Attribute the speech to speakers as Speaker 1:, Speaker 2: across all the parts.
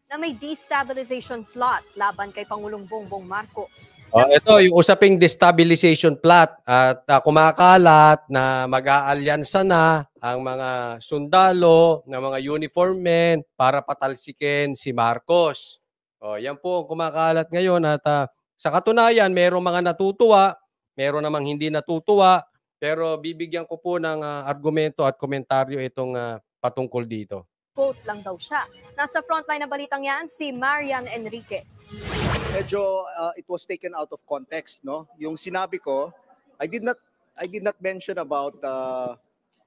Speaker 1: na may destabilization plot laban kay Pangulong Bongbong Marcos.
Speaker 2: Ito yung usaping destabilization plot at kumakalat na mag-aalyansa na ang mga sundalo ng mga uniform men para patalsikin si Marcos. Yan po ang kumakalat ngayon at sa katunayan mayroong mga natutuwa, mayroon namang hindi natutuwa, pero bibigyan ko po ng argumento at komentaryo itong patungkol dito.
Speaker 1: Quote lang daw siya. Nasa frontline na balitang yan, si Marian Enriquez.
Speaker 3: Medyo it was taken out of context, no? Yung sinabi ko, I did not mention about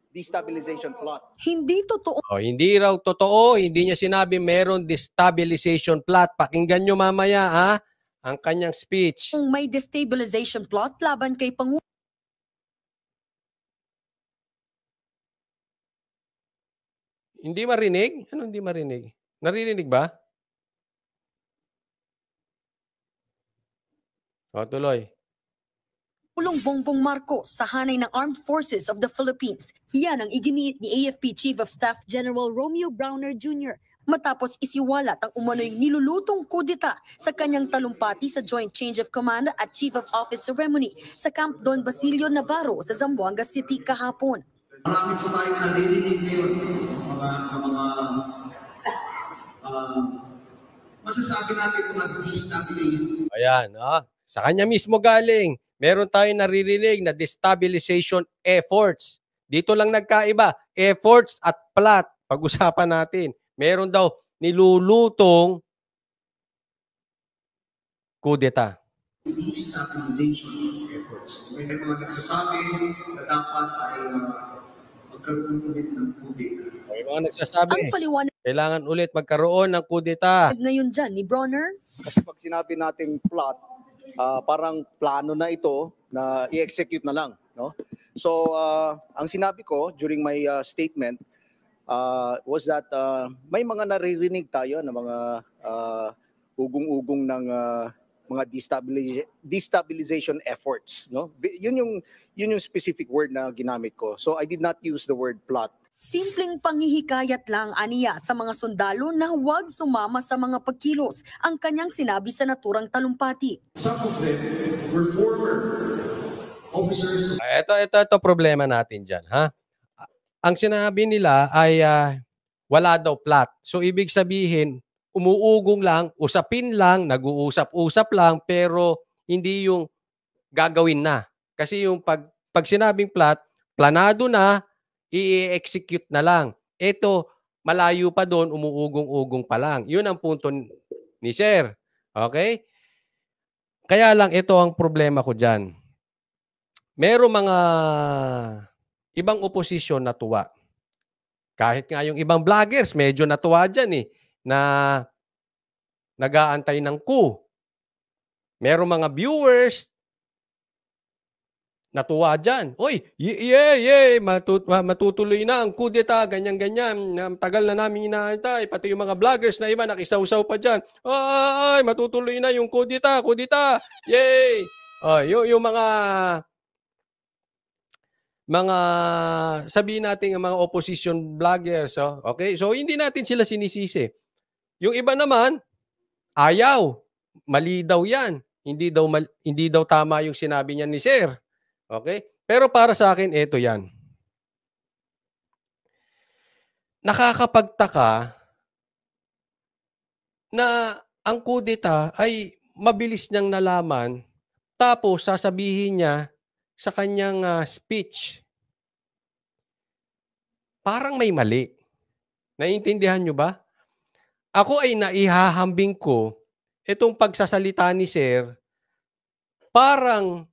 Speaker 3: destabilization plot.
Speaker 4: Hindi totoo.
Speaker 2: Hindi raw totoo, hindi niya sinabi meron destabilization plot. Pakinggan nyo mamaya ang kanyang speech.
Speaker 4: Kung may destabilization plot laban kay Pangulo.
Speaker 2: Hindi marinig? Ano hindi marinig? Naririnig ba? Tuloy.
Speaker 4: Pulong Bongbong Marcos sa hanay ng Armed Forces of the Philippines. Yan ang iginiit ni AFP Chief of Staff General Romeo Browner Jr. matapos isiwalat ang umano'y nilulutong kudeta sa kanyang talumpati sa Joint Change of Command at Chief of Office Ceremony sa Camp Don Basilio Navarro sa Zamboanga City kahapon.
Speaker 5: Marami po tayong naririnig ngayon, masasabi natin mga destabilization.
Speaker 2: Ayan, sa kanya mismo galing. Meron tayong naririnig na destabilization efforts. Dito lang nagkaiba, efforts at plot. Pag-usapan natin. Meron daw nilulutong kudeta.
Speaker 5: Destabilization efforts. May mga nagsasabi na dapat ay magkaroon ulit ng kudeta.
Speaker 2: May mga nagsasabi,
Speaker 4: Ang paliwanag
Speaker 2: kailangan ulit magkaroon ng kudeta.
Speaker 4: ngayon dyan ni Bronner.
Speaker 3: Kasi pag sinabi nating plot, parang plano na ito na i-execute na lang, no? So, ang sinabi ko during my statement was that may mga naririnig tayo na mga ugong-ugong ng mga destabilization efforts, no? Yun yung specific word na ginamit ko. So I did not use the word plot.
Speaker 4: Simpleng panghihikayat lang aniya sa mga sundalo na huwag sumama sa mga pagkilos ang kanyang sinabi sa naturang talumpati.
Speaker 5: Some of them were former officers.
Speaker 2: Ito problema natin dyan, ha? Ang sinabi nila ay wala daw plot. So ibig sabihin, umuugong lang, usapin lang, nag-uusap-usap lang, pero hindi yung gagawin na. Kasi yung pag sinabing plot, planado na, i-execute na lang. Ito, malayo pa doon, umuugong-ugong pa lang. Yun ang punto ni Sir. Okay? Kaya lang, ito ang problema ko dyan. Merong mga ibang oposisyon na tuwa. Kahit nga yung ibang vloggers, medyo natuwa dyan na nag-aantay ng coup. Merong mga viewers natuwa dyan. Oy, matutuloy na ang kudeta, ganyan-ganyan. Tagal na namin inaantay. Pati yung mga vloggers na iba, nakisaw-saw pa dyan. Ay, matutuloy na yung kudeta. Yay! Yung mga sabihin natin ang mga opposition vloggers. Okay? So, hindi natin sila sinisisi. Yung iba naman, ayaw. Mali daw yan. Hindi daw tama yung sinabi niya ni Sir. Okay? Pero para sa akin, ito yan. Nakakapagtaka na ang kudeta ay mabilis niyang nalaman, tapos sasabihin niya sa kanyang speech, parang may mali. Naiintindihan niyo ba? Ako ay naihahambing ko itong pagsasalita ni Sir, parang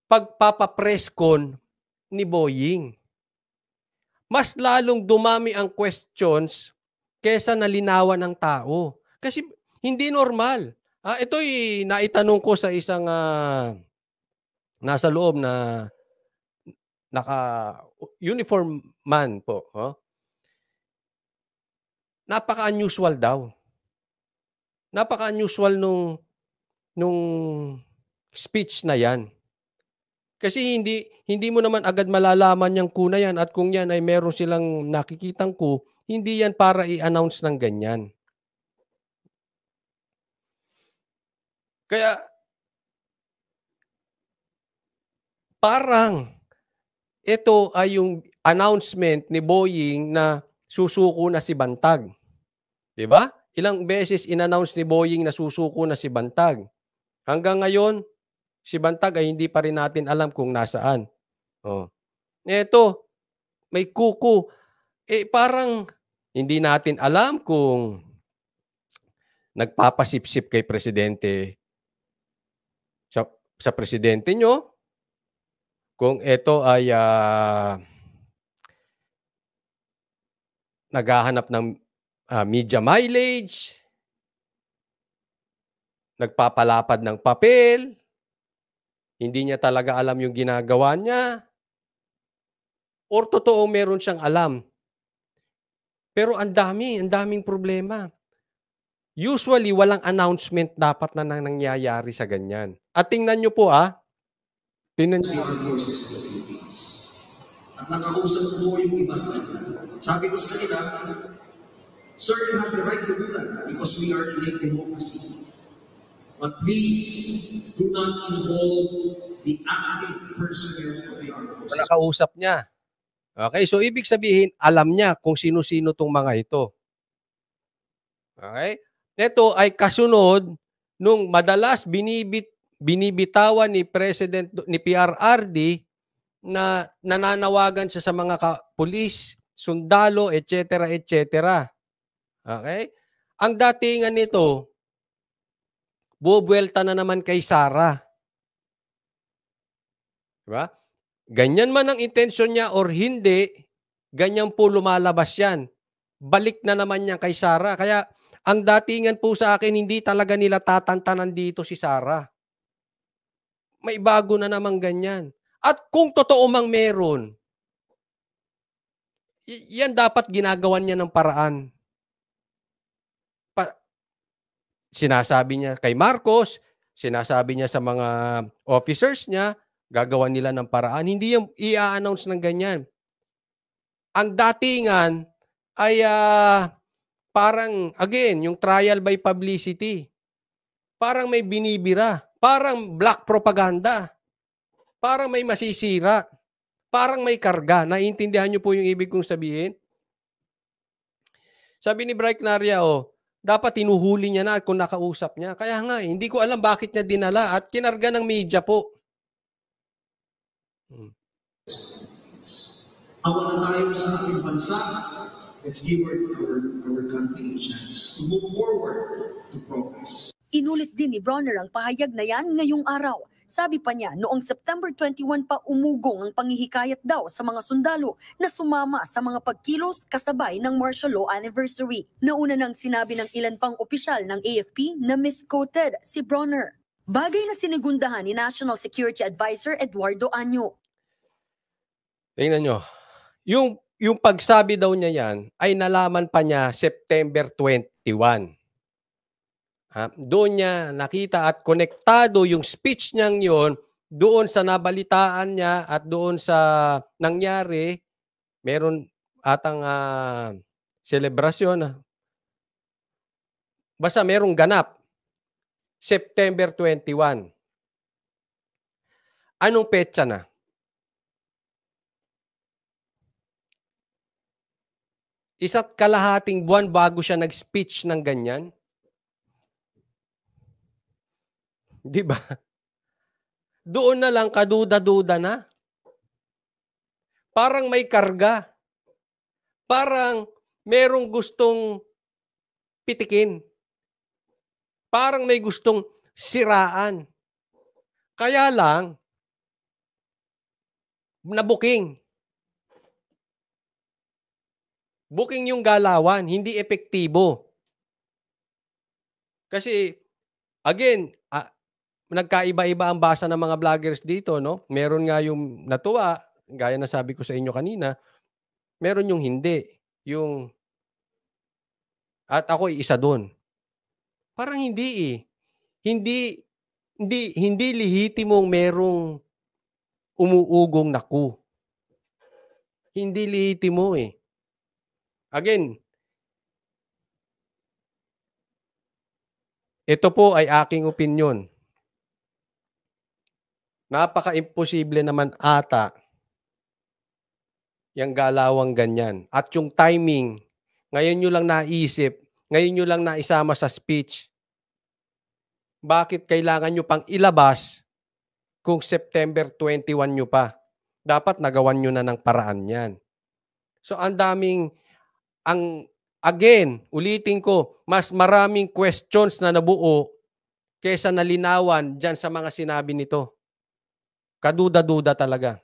Speaker 2: pagpapapreskon ni Boying. Mas lalong dumami ang questions kesa nalinawan ng tao. Kasi hindi normal. Ito'y naitanong ko sa isang nasa loob na naka-uniform man po. Napaka-unusual daw. Napaka-unusual nung speech na yan. Kasi hindi mo naman agad malalaman yung coup na yan, at kung yan ay meron silang nakikitang coup, hindi yan para i-announce ng ganyan. Kaya parang ito ay yung announcement ni Boying na susuko na si Bantag. 'Di ba? Ilang beses in-announce ni Boying na susuko na si Bantag. Hanggang ngayon, si Bantag ay hindi pa rin natin alam kung nasaan. Oh. Eto, may kuku. Parang hindi natin alam kung nagpapasipsip kay presidente sa presidente nyo, kung ito ay naghahanap ng media mileage, nagpapalapad ng papel, hindi niya talaga alam yung ginagawa niya, or totoo meron siyang alam. Pero ang daming problema. Usually, walang announcement dapat na nangyayari sa ganyan. At tingnan nyo po tingnan
Speaker 5: Sa
Speaker 2: nyo.
Speaker 5: Armed Forces of the Philippines. At nakausap ko yung iba sa kanila. Sabi ko sa kanila, sir, you have the right to do that because we are in a democracy. But please do not involve the active personnel of the Armed Forces.
Speaker 2: Nakausap niya. Okay, so ibig sabihin, alam niya kung sino-sino tong mga ito. Okay? Ito ay kasunod nung madalas binibitawan ni President ni PRRD na nananawagan siya sa mga pulis, sundalo, etc. Okay? Ang datingan nito, bubuelta na naman kay Sara. Diba? Ganyan man ang intensyon niya or hindi, ganyan po lumalabas yan. Balik na naman niya kay Sara. Kaya ang datingan po sa akin, hindi talaga nila tatantanan dito si Sara. May bago na naman ganyan. At kung totoo mang meron, yan dapat ginagawan niya ng paraan. Sinasabi niya kay Marcos, sinasabi niya sa mga officers niya, gagawan nila ng paraan. Hindi yung i-announce ng ganyan. Ang datingan ay parang, again, yung trial by publicity. Parang may binibira. Parang black propaganda. Parang may masisira. Parang may karga. Naiintindihan niyo po yung ibig kong sabihin? Sabi ni Bright Naria, dapat tinuhuli niya na kung nakausap niya. Kaya nga, hindi ko alam bakit niya dinala at kinarga ng media po.
Speaker 5: Awa na tayo sa ating bansa. Let's give our country a chance to move forward to progress.
Speaker 4: Inulit din ni Bronner ang pahayag na yan ngayong araw. Sabi pa niya, noong September 21 pa umugong ang panghihikayat daw sa mga sundalo na sumama sa mga pagkilos kasabay ng martial law anniversary. Nauna nang sinabi ng ilan pang opisyal ng AFP na misquoted si Bronner. Bagay na sinigundahan ni National Security Advisor Eduardo Año.
Speaker 2: Tingnan nyo. Yung pagsabi daw niya yan ay nalaman pa niya September 21. Doon niya nakita at konektado yung speech niyang yon doon sa nabalitaan niya at doon sa nangyari. Meron atang selebrasyon. Basta merong ganap. September 21. Anong petsa na? Isa't kalahating buwan bago siya nag-speech ng ganyan. Di ba? Doon na lang kaduda-duda na. Parang may karga. Parang merong gustong pitikin. Parang may gustong siraan. Kaya lang, nabuking. Booking yung galawan, hindi epektibo. Kasi, again, nagkaiba-iba ang basa ng mga vloggers dito, no? Meron nga yung natuwa, gaya na sabi ko sa inyo kanina, meron yung hindi. At ako isa doon. Parang hindi eh. Hindi lehitimong merong umuugong naku. Hindi lehitimo eh. Again, ito po ay aking opinyon. Napaka-imposible naman ata yung galawang ganyan. At yung timing, ngayon nyo lang naisip, ngayon nyo lang naisama sa speech. Bakit kailangan nyo pang ilabas kung September 21 nyo pa? Dapat nagawan nyo na ng paraan yan. So ang daming, again, ulitin ko, mas maraming questions na nabuo kaysa nalinawan dyan sa mga sinabi nito. Kaduda-duda talaga.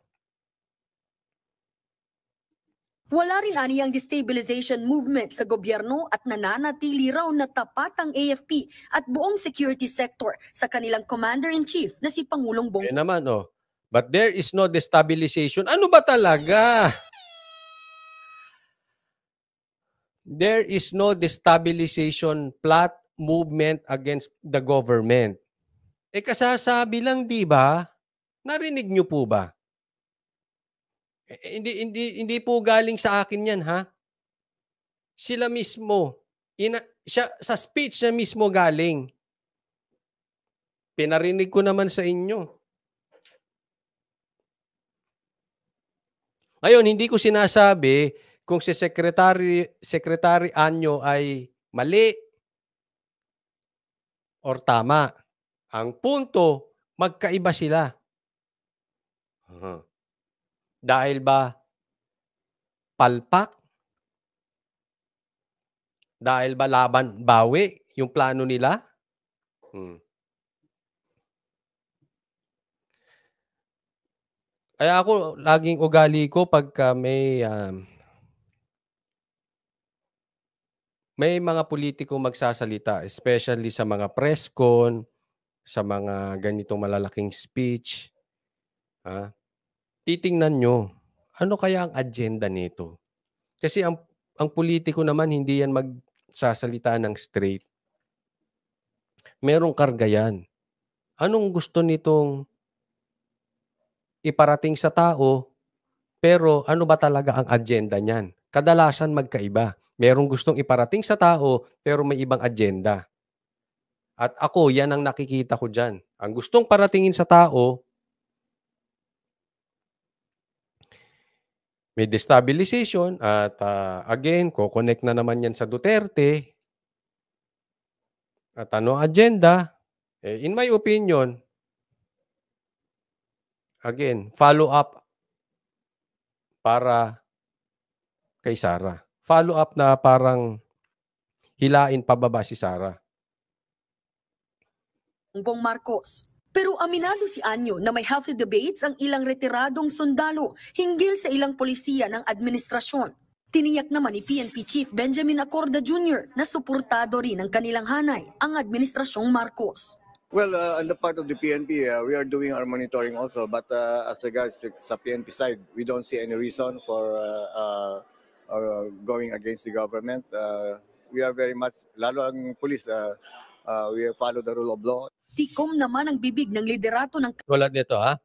Speaker 4: Wala rin ani ang destabilization movement sa gobyerno at nananatili raw na tapat ang AFP at buong security sector sa kanilang commander-in-chief na si Pangulong
Speaker 2: Eh naman, oh. But there is no destabilization. Ano ba talaga? There is no destabilization plot movement against the government. Eh kasasabi lang, di ba? Narinig niyo po ba? Hindi po galing sa akin 'yan, ha? Sila mismo, sa speech niya mismo galing. Pinarinig ko naman sa inyo. Ngayon, hindi ko sinasabi kung si Secretary Anyo ay mali or tama. Ang punto, magkaiba sila. Dahil ba palpak? Dahil ba laban bawi yung plano nila? Kaya ako, laging ugali ko pagka may mga politiko magsasalita, especially sa mga press con, sa mga ganitong malalaking speech. Titingnan nyo, ano kaya ang agenda nito? Kasi ang politiko naman, hindi yan magsasalita ng straight. Merong karga yan. Anong gusto nitong iparating sa tao, pero ano ba talaga ang agenda niyan? Kadalasan magkaiba. Merong gustong iparating sa tao, pero may ibang agenda. At ako, yan ang nakikita ko dyan. Ang gustong paratingin sa tao, may destabilization at again, ko-connect na naman yan sa Duterte. At ano agenda? In my opinion, again, follow up para kay Sara. Follow up na parang hilain pababa si Sara.
Speaker 4: Bongbong Marcos. Pero aminado si Anyo na may healthy debates ang ilang retiradong sundalo hinggil sa ilang polisiya ng administrasyon. Tiniyak naman ni PNP Chief Benjamin Acorda Jr. na suportado rin ng kanilang hanay ang administrasyong Marcos.
Speaker 6: Well, on the part of the PNP, we are doing our monitoring also. But as regards sa PNP side, we don't see any reason for going against the government. We are very much, lalo ang police, we follow the rule of law.
Speaker 4: Tikom naman ang bibig ng liderato ng...
Speaker 2: Tulad nito, ha?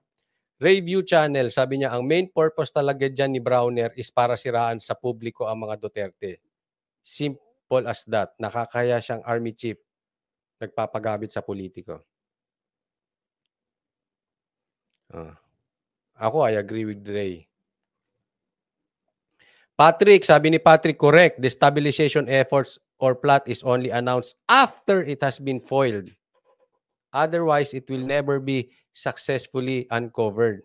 Speaker 2: Review Channel, sabi niya, ang main purpose talaga dyan ni Browner is para siraan sa publiko ang mga Duterte. Simple as that. Nakakaya siyang army chief. Nagpapagabit sa politiko. Ako, I agree with Ray. Patrick, sabi ni Patrick, correct. Destabilization efforts or plot is only announced after it has been foiled. Otherwise, it will never be successfully uncovered.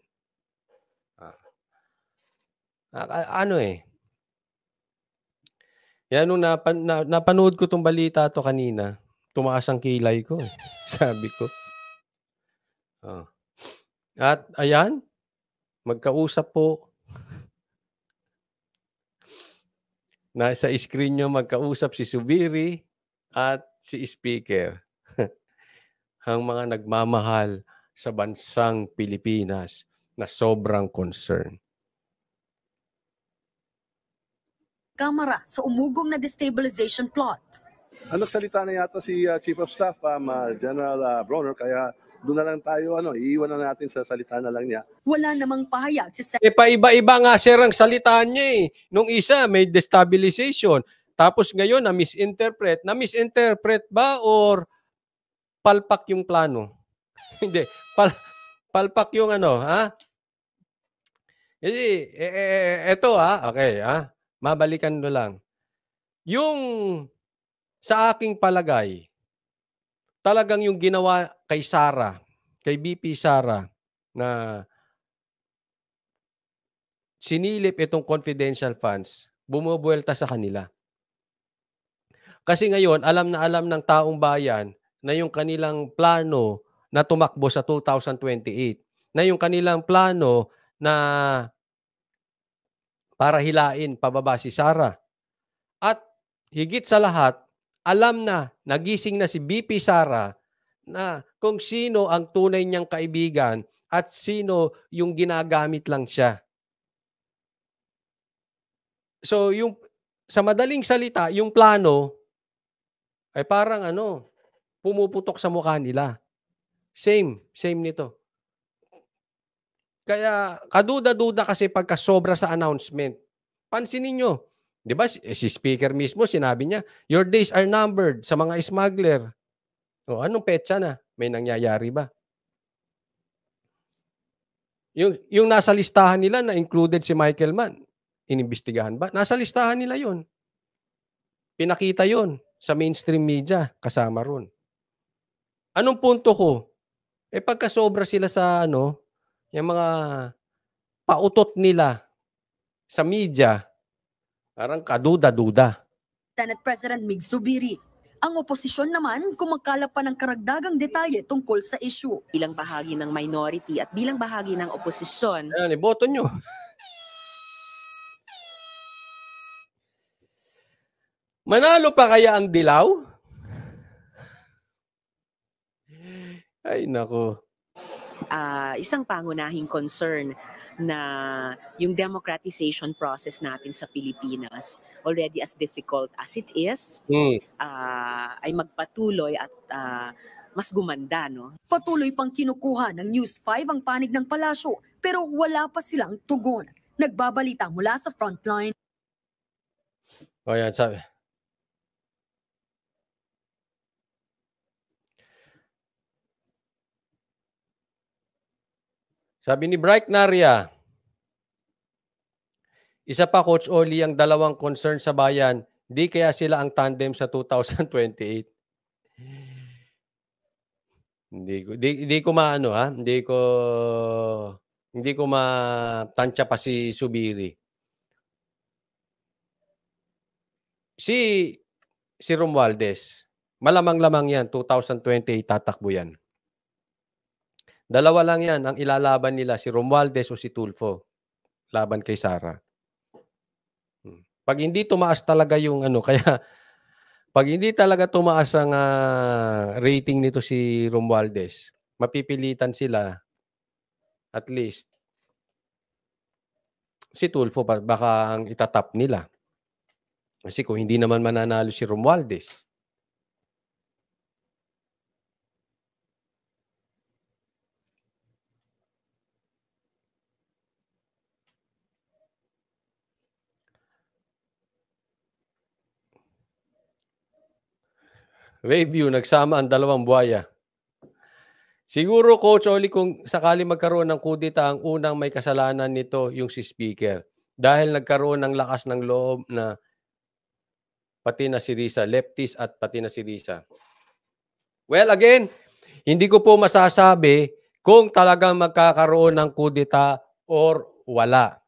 Speaker 2: Yan, nung napanood ko tong balita to kanina, tumaas ang kilay ko. Sabi ko. At ayan, magkausap po. Nasa screen nyo magkausap si Subiri at si Speaker. Ang mga nagmamahal sa bansang Pilipinas na sobrang concern.
Speaker 4: Kamara sa umugong na destabilization plot.
Speaker 7: Nagsalita na yata si Chief of Staff, General Browner, kaya doon na lang tayo, iiwan na natin sa salita na lang niya.
Speaker 4: Wala namang pahayag si
Speaker 2: Paiba-iba nga sir ang salita niya eh. Nung isa may destabilization, tapos ngayon na-misinterpret. Na-misinterpret ba or palpak yung plano? Hindi. Palpak yung ano, ha? Kasi, eto okay, mabalikan ko lang. Yung sa aking palagay, talagang yung ginawa kay Sara, kay BP Sara, na sinilip itong confidential funds, bumubuelta sa kanila. Kasi ngayon, alam na alam ng taong bayan na yung kanilang plano na tumakbo sa 2028, na yung kanilang plano na para hilain pababa si Sara. At higit sa lahat, alam na, nagising na si BP Sara na kung sino ang tunay niyang kaibigan at sino yung ginagamit lang siya. So, yung sa madaling salita, yung plano ay parang pumuputok sa mukha nila. Same nito. Kaya kaduda-duda kasi pagka sobra sa announcement. Pansinin nyo, di ba si speaker mismo sinabi niya, your days are numbered sa mga smuggler. O anong petsa na? May nangyayari ba? Yung nasa listahan nila na included si Michael Mann, inimbestigahan ba? Nasa listahan nila yon. Pinakita yon sa mainstream media, kasama ron. Anong punto ko? Pagka sobra sila sa yung mga pautot nila sa media, parang kaduda-duda.
Speaker 4: Senate President Mig Zubiri. Ang oposisyon naman kumakala pa ng karagdagang detalye tungkol sa issue.
Speaker 8: Bilang bahagi ng minority at bilang bahagi ng oposisyon.
Speaker 2: Ayan, iboto nyo. Manalo pa kaya ang dilaw? Ay, nako.
Speaker 8: Isang pangunahing concern na yung democratization process natin sa Pilipinas, already as difficult as it is, ay magpatuloy at mas gumanda, no?
Speaker 4: Patuloy pang kinukuha ng News 5 ang panig ng palasyo pero wala pa silang tugon. Nagbabalita mula sa frontline.
Speaker 2: O yan, sabi. Sabi ni Bright Naria, isa pa Coach Oli ang dalawang concern sa bayan, di kaya sila ang tandem sa 2028. Hindi ko maano hindi ko matansya pa si Subiri. Si Romualdez, malamang-lamang yan, 2028 tatakbo yan. Dalawa lang yan ang ilalaban nila, si Romualdez o si Tulfo, laban kay Sara. Pag hindi tumaas talaga yung kaya pag hindi talaga tumaas ang rating nito si Romualdez, mapipilitan sila at least si Tulfo baka ang itatap nila. Kasi kung hindi naman mananalo si Romualdez, review, nagsama ang dalawang buhaya. Siguro, Coach Oli, kung sakali magkaroon ng kudeta, ang unang may kasalanan nito yung si Speaker. Dahil nagkaroon ng lakas ng loob na pati na si Risa, leftist at pati na si Risa. Well, again, hindi ko po masasabi kung talagang magkakaroon ng kudeta or wala.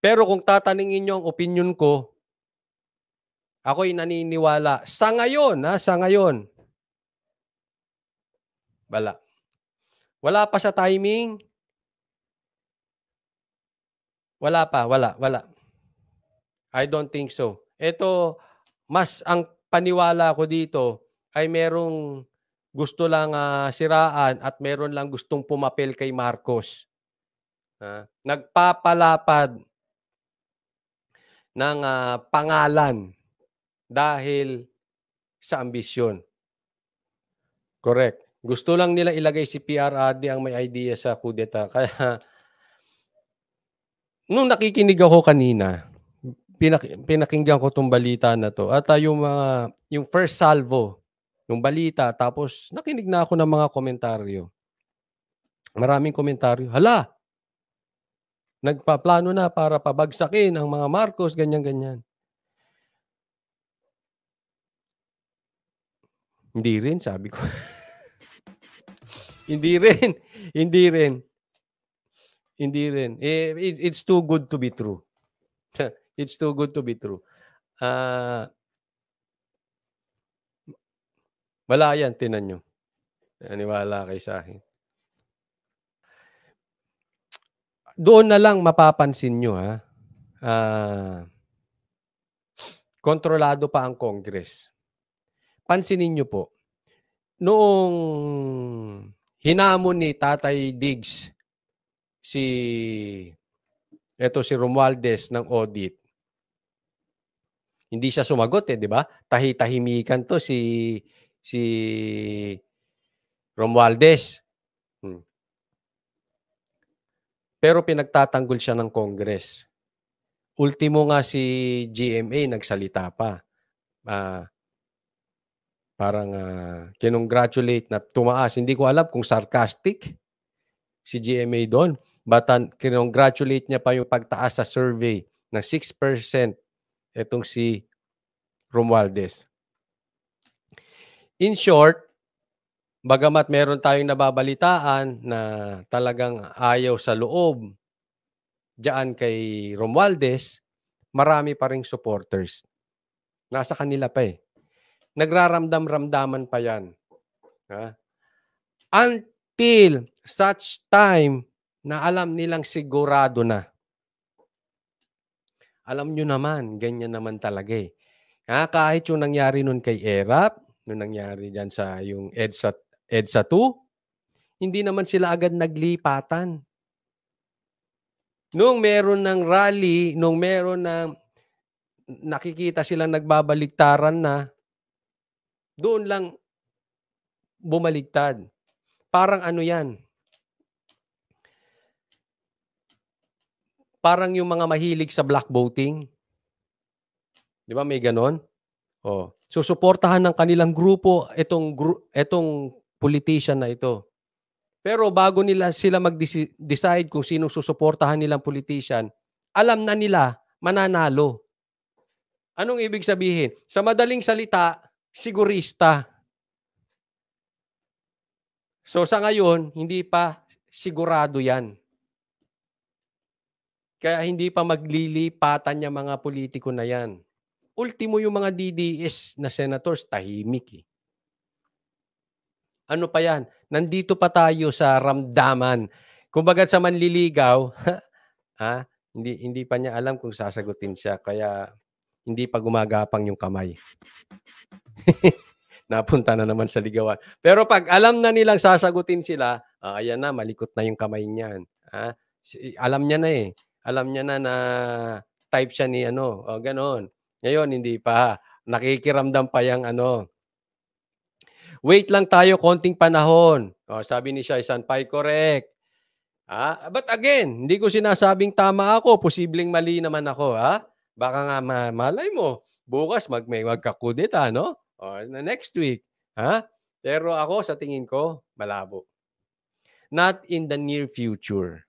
Speaker 2: Pero kung tatanungin niyo ang opinion ko, ako'y naniniwala. Sa ngayon, wala. Wala pa sa timing. Wala pa. I don't think so. Ito, mas ang paniwala ko dito ay merong gusto lang siraan at meron lang gustong pumapel kay Marcos. Nagpapalapad ng pangalan dahil sa ambisyon. Correct. Gusto lang nila ilagay si PRRD ang may idea sa kudeta. Kaya, nung nakikinig ako kanina, pinakinggan ko itong balita na to. At yung first salvo ng balita, tapos nakinig na ako ng mga komentaryo. Maraming komentaryo. Hala! Nagpaplano na para pabagsakin ang mga Marcos, ganyan-ganyan. Hindi rin, sabi ko. Hindi rin. Hindi rin. Hindi rin. It's too good to be true. It's too good to be true. Wala yan, tinan nyo. Naniwala kayo sa akin. Doon na lang mapapansin nyo, ha? Kontrolado pa ang Congress. Pansinin nyo po, noong hinamon ni Tatay Diggs si Romualdez ng audit, hindi siya sumagot di ba? Tahitahimikan to si Romualdez. Pero pinagtatanggol siya ng Congress. Ultimo nga si GMA nagsalita pa. Parang kinongratulate na tumaas. Hindi ko alam kung sarcastic si GMA doon. But kinongratulate niya pa yung pagtaas sa survey ng 6% itong si Romualdez. In short, bagamat meron tayong nababalitaan na talagang ayaw sa loob diyan kay Romualdez, marami pa ring supporters. Nasa kanila pa eh. Nagraramdam-ramdaman pa yan. Until such time na alam nilang sigurado na. Alam nyo naman, ganyan naman talaga eh. Kahit yung nangyari nun kay ERAP, nung nangyari dyan sa yung EDSA 2, hindi naman sila agad naglipatan. Nung meron ng rally, nung meron ng nakikita silang nagbabaligtaran na, doon lang bumaligtad. Parang ano yan? Parang yung mga mahilig sa black voting. Di ba may ganon? Susuportahan ng kanilang grupo itong politician na ito. Pero bago sila mag-decide kung sino susuportahan nilang politician, alam na nila mananalo. Anong ibig sabihin? Sa madaling salita, sigurista. So sa ngayon, hindi pa sigurado yan. Kaya hindi pa maglilipatan yung mga politiko na yan. Ultimo yung mga DDS na senators, tahimik eh. Ano pa yan? Nandito pa tayo sa ramdaman. Kumbaga sa manliligaw, hindi pa niya alam kung sasagutin siya. Kaya hindi pa gumagapang yung kamay. Napunta na naman sa ligawan. Pero pag alam na nilang sasagutin sila, ayan na, malikot na yung kamay niyan. Alam niya na eh. Alam niya na type siya ni ganon. Ngayon, hindi pa. Nakikiramdam pa yung wait lang tayo konting panahon. Sabi ni Shai Sanpay, correct. But again, hindi ko sinasabing tama ako. Posibleng mali naman ako. Baka nga malay mo. Bukas magkakudeta, no? Or next week. Pero ako, sa tingin ko, malabo. Not in the near future.